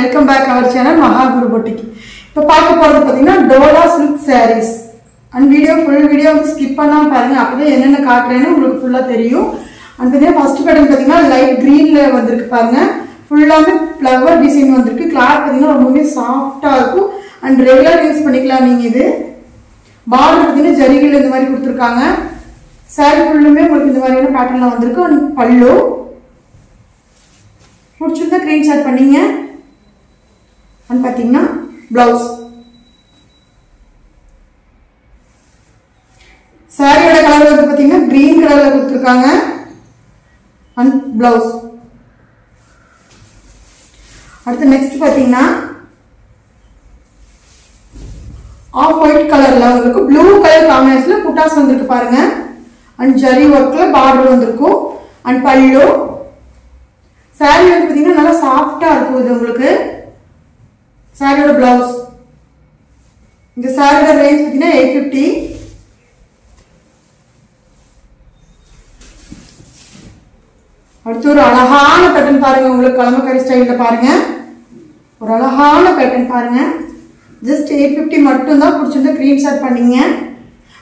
Welcome back our channel Mahaguru boutique. இப்போ பார்க்க போகிறது பார்த்தீங்கன்னா Dola silk sarees. And full video வந்து ஸ்கிப் பண்ணாமல் பாருங்கள், அப்போதான் என்னென்ன காட்டுறேன்னு உங்களுக்கு ஃபுல்லாக தெரியும். அண்ட் பார்த்தீங்கன்னா ஃபர்ஸ்ட் பேட்டர்ன் பார்த்தீங்கன்னா லைட் க்ரீனில் வந்திருக்கு பாருங்க. ஃபுல்லாகவே ஃப்ளவர் டிசைன் வந்திருக்கு. கிளாத் பார்த்தீங்கன்னா ரொம்பவே சாஃப்டாக இருக்கும். அண்ட் ரெகுலர் யூஸ் பண்ணிக்கலாம் நீங்கள். இது பார்டர் பார்த்தீங்கன்னா ஜரிகையில் இந்த மாதிரி கொடுத்துருக்காங்க. சாரி ஃபுல்லுமே உங்களுக்கு இந்த மாதிரியான பேட்டர்னில் வந்திருக்கு. அண்ட் பல்லு பிடிச்சிருந்தா ஸ்கிரீன்ஷாட் பண்ணீங்க. அண்ட் பார்த்தீங்கன்னா பிளவுஸ், சாரியோட கலர் வந்து பார்த்தீங்கன்னா கிரீன் கலர்ல கொடுத்துருக்காங்க. அண்ட் பிளவுஸ் அடுத்து நெக்ஸ்ட் பார்த்தீங்கன்னா ஆஃப் ஒயிட் கலர்ல உங்களுக்கு ப்ளூ கலர் காம்பினேஷன்ல புட்டாஸ் வந்திருக்கு பாருங்க. அண்ட் ஜரி ஒர்க்ல பார்டர் வந்திருக்கும். அண்ட் பல்லு சாரி வந்து பார்த்தீங்கன்னா நல்லா சாஃப்டா இருக்கும். இது உங்களுக்கு சாரியோட பிளவுஸ். இந்த சாரியோட ரேஞ்ச் பார்த்தீங்கன்னா 850. அடுத்து ஒரு அழகான பேட்டர்ன் பாருங்க. உங்களுக்கு கலமக்காரி ஸ்டைல்ல பாருங்க, ஒரு அழகான பேட்டர்ன் பாருங்க. ஜஸ்ட் 850 மட்டும் தான். பிடிச்சிருந்தா ஸ்கிரீன்ஷாட் பண்ணீங்க.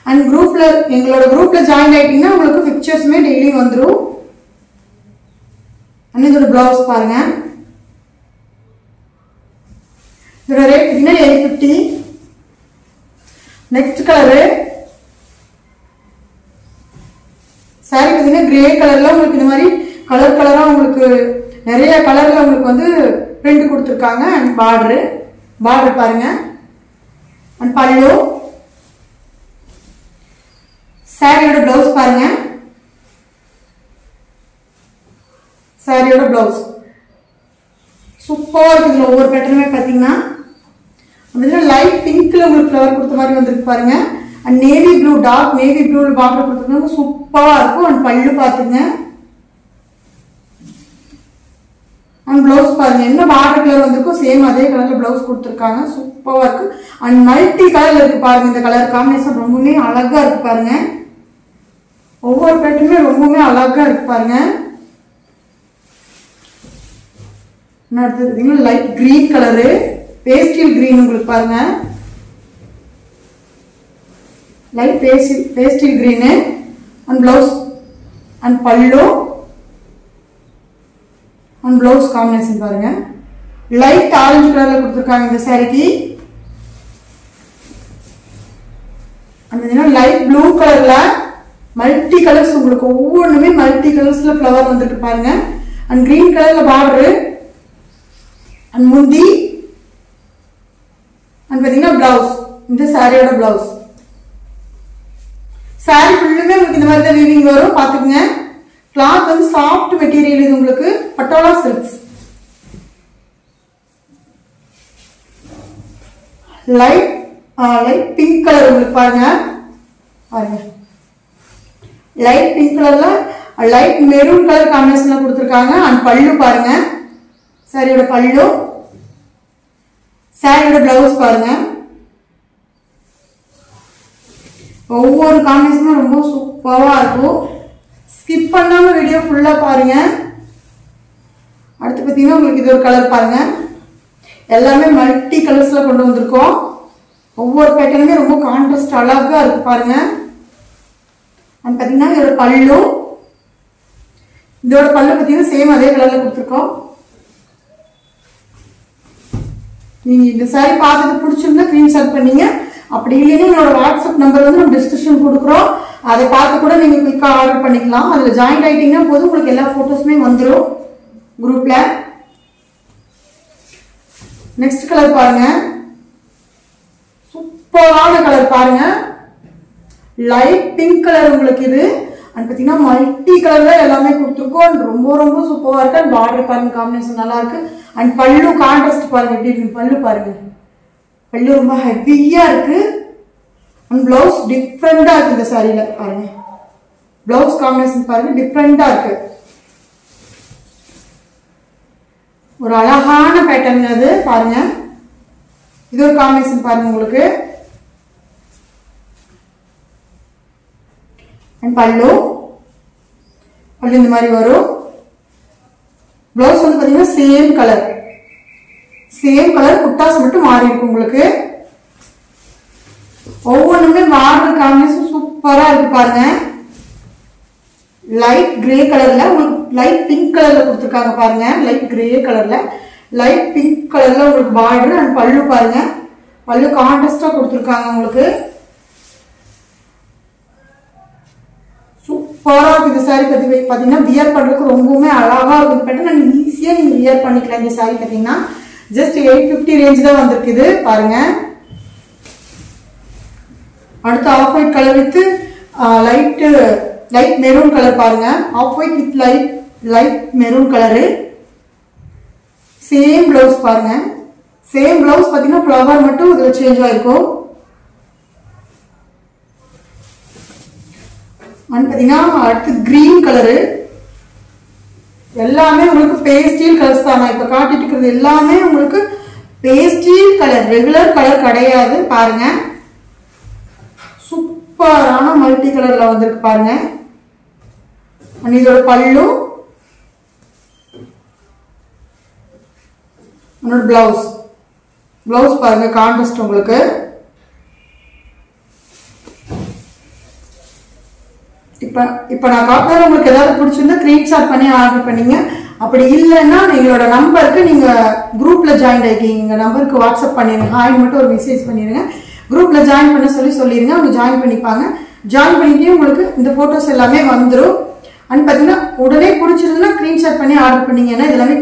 அண்ட் குரூப்ல எங்களோட குரூப்ல ஜாயின் ஆயிட்டீங்கன்னா உங்களுக்கு பிக்சர்ஸுமே டெய்லி வந்துடும். அண்ட் இதோட பிளவுஸ் பாருங்க. இதோட ரேட் பார்த்தீங்கன்னா 850. நெக்ஸ்ட் கலரு சாரி பார்த்தீங்கன்னா கிரே கலர்ல உங்களுக்கு இந்த மாதிரி கலர் கலரா உங்களுக்கு நிறைய கலர்ல உங்களுக்கு வந்து பிரிண்ட் கொடுத்துருக்காங்க. அண்ட் பார்டர் பாருங்க. அண்ட் பல்லு சாரியோட பிளவுஸ் பாருங்க. சாரியோட பிளவுஸ் சூப்பரா இருக்கு. இதுல ஒவ்வொரு பேட்டர்னுமே பாத்தீங்கன்னா லைட் பிங்க்ல உங்களுக்கு ஃப்ளவர் கொடுத்த மாதிரி வந்திருக்கு பாருங்க. And navy blue, dark navy blue border கொடுத்துருக்காங்க. சூப்பரா இருக்கும். அண்ட் பல்லு பாத்துங்க. அண்ட் பிளவுஸ் பாருங்க, என்ன பார்டர் கலர் வந்திருக்கும் சேம் அதே கலர்ல பிளவுஸ் கொடுத்துருக்காங்க. சூப்பரா இருக்கு. அண்ட் மல்டி கலர்ல இருக்கு பாருங்க. இந்த கலர் காம்பினேஷன் ரொம்பவுமே அழகா இருக்கு பாருங்க. ஒவ்வொரு பேட்டர்னுமே ரொம்பவுமே அழகா இருக்கு பாருங்க. அடுத்தது light green colour, pastel green உங்களுக்கு பாருங்க. Light pastel green. And blouse and பல்லு அண்ட் பிளவுஸ் காம்பினேஷன் பாருங்க. லைட் ஆரஞ்சு கலர்ல கொடுத்துருக்காங்க இந்த சாரிக்கு. அந்த லைட் ப்ளூ கலர்ல மல்டி கலர்ஸ் உங்களுக்கு ஒவ்வொன்றுமே மல்டி கலர்ஸ்ல ஃப்ளவர் வந்திருக்கு பாருங்க. அண்ட் கிரீன் கலர்ல பார்டரு. அண்ட் முந்தி அண்ட் பார்த்தீங்கன்னா பிளவுஸ். இந்த சாரியோட பிளவுஸ். சாரி ஃபுல்லுமே உங்களுக்கு இந்த மாதிரி தான் வீவிங் வரும் பாத்துக்கங்க. கிளாத் வந்து சாஃப்ட் மெட்டீரியல். இது உங்களுக்கு patola silks. Light pink colour உங்களுக்கு பாருங்க. லைட் பிங்க் கலர்ல லைட் மெரூன் கலர் காம்பினேஷன்ல கொடுத்துருக்காங்க. அண்ட் பல்லு பாருங்க. சாரியோட பல்லு, சாரியோட பிளவுஸ் பாருங்க. ஒவ்வொரு காம்பினேஷனும் ரொம்ப சூப்பரா இருக்கும். ஸ்கிப் பண்ணாம வீடியோ ஃபுல்லா பாருங்க. அடுத்து பார்த்தீங்கன்னா உங்களுக்கு இது ஒரு கலர் பாருங்க. எல்லாமே மல்டி கலர்ஸ்ல கொண்டு வந்திருக்கோம். ஒவ்வொரு பேட்டர்னுமே ரொம்ப கான்ட்ராஸ்ட் அழகா இருக்கு பாருங்க. அண்ட் பார்த்தீங்கன்னா இதோட பல்லு, இதோட பல்லு பார்த்தீங்கன்னா சேம் அதே கலர்ல கொடுத்துருக்கோம். நீங்க இந்த சாரி பார்த்துட்டு பிடிச்சிருந்தா ஸ்கிரீன்ஷாட் பண்ணீங்க. அப்படி இல்லைன்னா என்னோட வாட்ஸ்அப் நம்பர் வந்து நம்ம டிஸ்கிரிப்ஷன் கொடுக்குறோம். அதை பார்த்து கூட நீங்க குயிக்கா ஆர்டர் பண்ணிக்கலாம். அதுல ஜாயின் ஆயிட்டீங்கன்னா போதும், உங்களுக்கு எல்லா போட்டோஸுமே வந்துடும் குரூப்ல. நெக்ஸ்ட் கலர் பாருங்க. சூப்பரான கலர் பாருங்க. லைட் பிங்க் கலர் உங்களுக்கு இது. அண்ட் பார்த்தீங்கன்னா மல்டி கலர்ல எல்லாமே கொடுத்துருக்கோம். ரொம்ப ரொம்ப சூப்பரா இருக்கு. அண்ட் பார்டர் பாருங்க, காம்பினேஷன் நல்லா இருக்கு. அண்ட் பல்லு கான்ட்ராஸ்ட் பாருங்க எப்படி இருக்கு. பல்லு பாருங்க, பல்லு ரொம்ப ஹெவியா இருக்கு. அண்ட் பிளவுஸ் டிஃப்ரெண்டா இருக்கு. இந்த சாரியில பாருங்க பிளவுஸ் காம்பினேஷன் பாருங்க டிஃப்ரெண்டா இருக்கு. ஒரு அழகான பேட்டர்ன் அது பாருங்க. இது ஒரு காம்பினேஷன் பாருங்க உங்களுக்கு. அண்ட் பல்லு இந்த மாதிரி வரும். Blouse வந்து பாத்தீங்கன்னா சேம் கலர். சேம் கலர் குட்டாஸ் மட்டும் மாறி இருக்கு உங்களுக்கு. ஒவ்வொன்றுமே பார்டர் காம்பினேஷன் சூப்பரா இருக்கு பாருங்க. லைட் கிரே கலர்ல உங்களுக்கு லைட் பிங்க் கலர்ல கொடுத்துருக்காங்க பாருங்க. லைட் கிரே கலர்ல லைட் பிங்க் கலர்ல உங்களுக்கு பார்டர் அண்ட் பல்லு பாருங்க. பல்லு கான்ட்ராஸ்டா கொடுத்துருக்காங்க உங்களுக்கு. சூப்பரா இருக்கு இந்த சாரி. பாத்தீங்கன்னா வியர் பண்றதுக்கு ரொம்பவுமே அழகா இருக்கும். பேட்டர்ன் ஈஸியா நீங்க வியர் பண்ணிக்கலாம். இந்த சாரி பாத்தீங்கன்னா ஜஸ்ட் 850 ரேஞ்ச் தான் வந்திருக்குது பாருங்க. அடுத்து off white colour with light maroon colour பாருங்க. Off white with light maroon colour. Same blouse பாருங்க. சேம் பிளவுஸ் பாத்தீங்கன்னா ஃப்ளவர் மட்டும் இதுல சேஞ்ச் ஆயிருக்கும். பாத்தீங்கன்னா அடுத்து கிரீன் கலரு. எல்லாமே உங்களுக்கு பேஸ்டல் கலர்ஸ் தான். நான் இப்ப காட்டிட்டு இருக்கிறது எல்லாமே உங்களுக்கு பேஸ்டல் கலர், ரெகுலர் கலர் கிடையாது பாருங்க. சூப்பரான மல்டி கலர்ல வந்திருக்கு பாருங்க. இதோட பல்லு பிளவுஸ் பாருங்க கான்ட்ராஸ்ட் உங்களுக்கு. இப்ப நான் காட்டுறது உங்களுக்கு ஏதாவது பிடிச்சிருந்தா ஸ்கிரீன்ஷாட் பண்ணி ஆர்டர் பண்ணீங்க. அப்படி இல்லைன்னா எங்களோட நம்பருக்கு நீங்க குரூப்ல ஜாயின் ஆகிக்கீங்க. எங்க நம்பருக்கு வாட்ஸ்அப் பண்ணிருங்க. ஹாய் மட்டும் ஒரு மெசேஜ் பண்ணிருங்க. குரூப்ல ஜாயின் பண்ண சொல்லிருங்க. அவங்க ஜாயின் பண்ணிப்பாங்க. ஜாயின் பண்ணிட்டு உங்களுக்கு இந்த போட்டோஸ் எல்லாமே வந்துடும். பாத்தீங்கன்னா உடனே பிடிச்சிருந்தா ஸ்கிரீன்ஷாட் பண்ணி ஆர்டர் பண்ணீங்கன்னா இதெல்லாமே